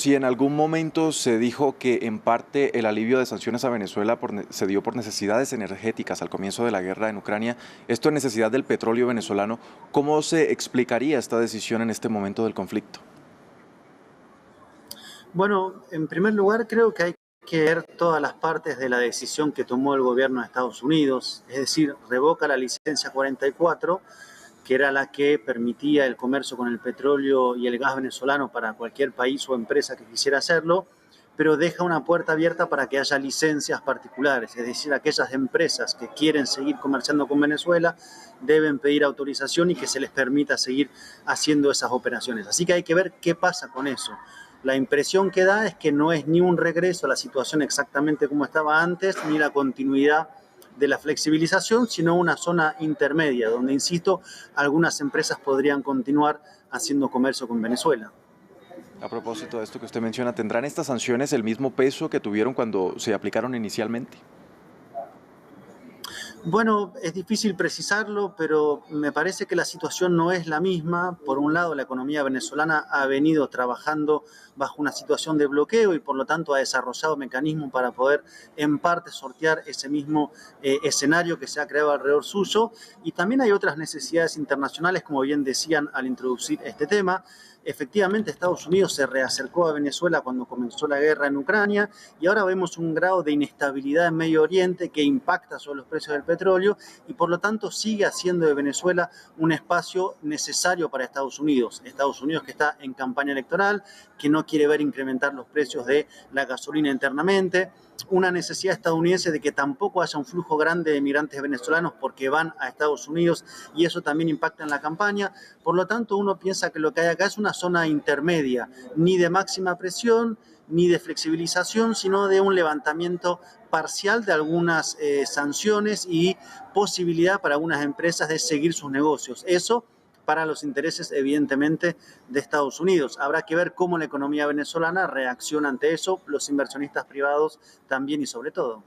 si en algún momento se dijo que en parte el alivio de sanciones a Venezuela se dio por necesidades energéticas al comienzo de la guerra en Ucrania, esto es necesidad del petróleo venezolano, ¿cómo se explicaría esta decisión en este momento del conflicto? Bueno, en primer lugar creo que hay que ver todas las partes de la decisión que tomó el gobierno de Estados Unidos, es decir, revoca la licencia 44, que era la que permitía el comercio con el petróleo y el gas venezolano para cualquier país o empresa que quisiera hacerlo, pero deja una puerta abierta para que haya licencias particulares, es decir, aquellas empresas que quieren seguir comerciando con Venezuela deben pedir autorización y que se les permita seguir haciendo esas operaciones. Así que hay que ver qué pasa con eso. La impresión que da es que no es ni un regreso a la situación exactamente como estaba antes, ni la continuidad de la flexibilización, sino una zona intermedia, donde, insisto, algunas empresas podrían continuar haciendo comercio con Venezuela. A propósito de esto que usted menciona, ¿tendrán estas sanciones el mismo peso que tuvieron cuando se aplicaron inicialmente? Bueno, es difícil precisarlo, pero me parece que la situación no es la misma. Por un lado, la economía venezolana ha venido trabajando bajo una situación de bloqueo y por lo tanto ha desarrollado mecanismos para poder en parte sortear ese mismo escenario que se ha creado alrededor suyo. Y también hay otras necesidades internacionales, como bien decían al introducir este tema. Efectivamente, Estados Unidos se reacercó a Venezuela cuando comenzó la guerra en Ucrania y ahora vemos un grado de inestabilidad en Medio Oriente que impacta sobre los precios del petróleo y por lo tanto sigue haciendo de Venezuela un espacio necesario para Estados Unidos. Estados Unidos que está en campaña electoral, que no quiere ver incrementar los precios de la gasolina internamente, una necesidad estadounidense de que tampoco haya un flujo grande de migrantes venezolanos porque van a Estados Unidos y eso también impacta en la campaña. Por lo tanto, uno piensa que lo que hay acá es una zona intermedia, ni de máxima presión, ni de flexibilización, sino de un levantamiento parcial de algunas sanciones y posibilidad para algunas empresas de seguir sus negocios. Eso para los intereses, evidentemente, de Estados Unidos. Habrá que ver cómo la economía venezolana reacciona ante eso, los inversionistas privados también y sobre todo.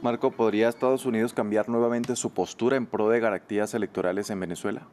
Marco, ¿podría Estados Unidos cambiar nuevamente su postura en pro de garantías electorales en Venezuela?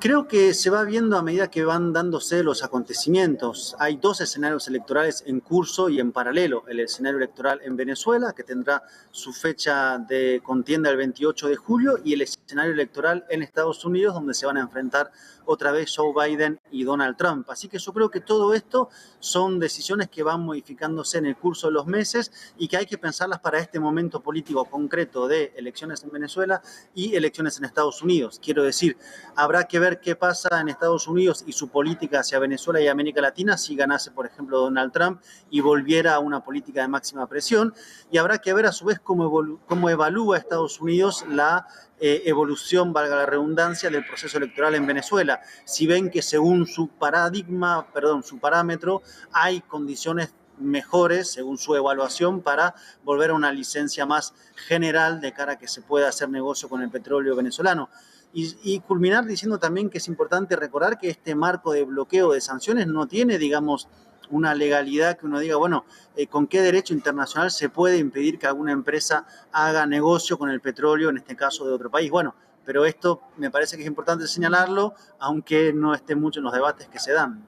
Creo que se va viendo a medida que van dándose los acontecimientos. Hay dos escenarios electorales en curso y en paralelo. El escenario electoral en Venezuela, que tendrá su fecha de contienda el 28 de julio, y el escenario electoral en Estados Unidos, donde se van a enfrentar otra vez Joe Biden y Donald Trump. Así que yo creo que todo esto son decisiones que van modificándose en el curso de los meses y que hay que pensarlas para este momento político concreto de elecciones en Venezuela y elecciones en Estados Unidos. Quiero decir, habrá que ver qué pasa en Estados Unidos y su política hacia Venezuela y América Latina si ganase, por ejemplo, Donald Trump y volviera a una política de máxima presión. Y habrá que ver a su vez cómo evalúa Estados Unidos la evolución, valga la redundancia, del proceso electoral en Venezuela. Si ven que según su parámetro, hay condiciones mejores, según su evaluación, para volver a una licencia más general de cara a que se pueda hacer negocio con el petróleo venezolano. Y culminar diciendo también que es importante recordar que este marco de bloqueo de sanciones no tiene, digamos, una legalidad que uno diga, bueno, ¿con qué derecho internacional se puede impedir que alguna empresa haga negocio con el petróleo, en este caso de otro país? Bueno, pero esto me parece que es importante señalarlo, aunque no esté mucho en los debates que se dan.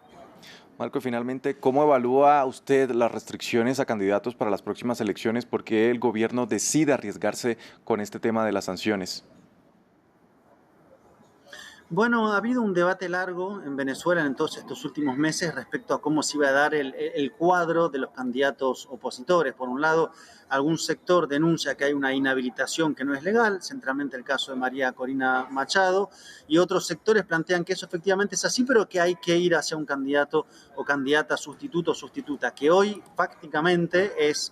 Marco, finalmente, ¿cómo evalúa usted las restricciones a candidatos para las próximas elecciones? ¿Por qué el gobierno decide arriesgarse con este tema de las sanciones? Bueno, ha habido un debate largo en Venezuela en todos estos últimos meses respecto a cómo se iba a dar el cuadro de los candidatos opositores. Por un lado, algún sector denuncia que hay una inhabilitación que no es legal, centralmente el caso de María Corina Machado, y otros sectores plantean que eso efectivamente es así, pero que hay que ir hacia un candidato o candidata sustituto o sustituta, que hoy prácticamente es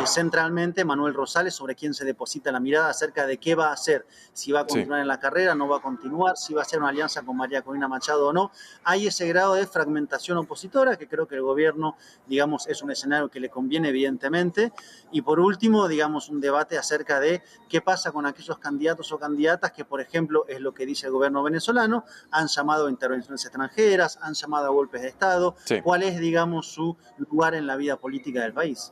centralmente Manuel Rosales, sobre quien se deposita la mirada acerca de qué va a hacer, si va a Sí. continuar en la carrera, no va a continuar, si va a hacer una alianza con María Corina Machado o no. Hay ese grado de fragmentación opositora que creo que el gobierno, digamos, es un escenario que le conviene evidentemente. Y por último, digamos, un debate acerca de qué pasa con aquellos candidatos o candidatas que, por ejemplo, es lo que dice el gobierno venezolano, han llamado a intervenciones extranjeras, han llamado a golpes de Estado, Sí. cuál es, digamos, su lugar en la vida política del país.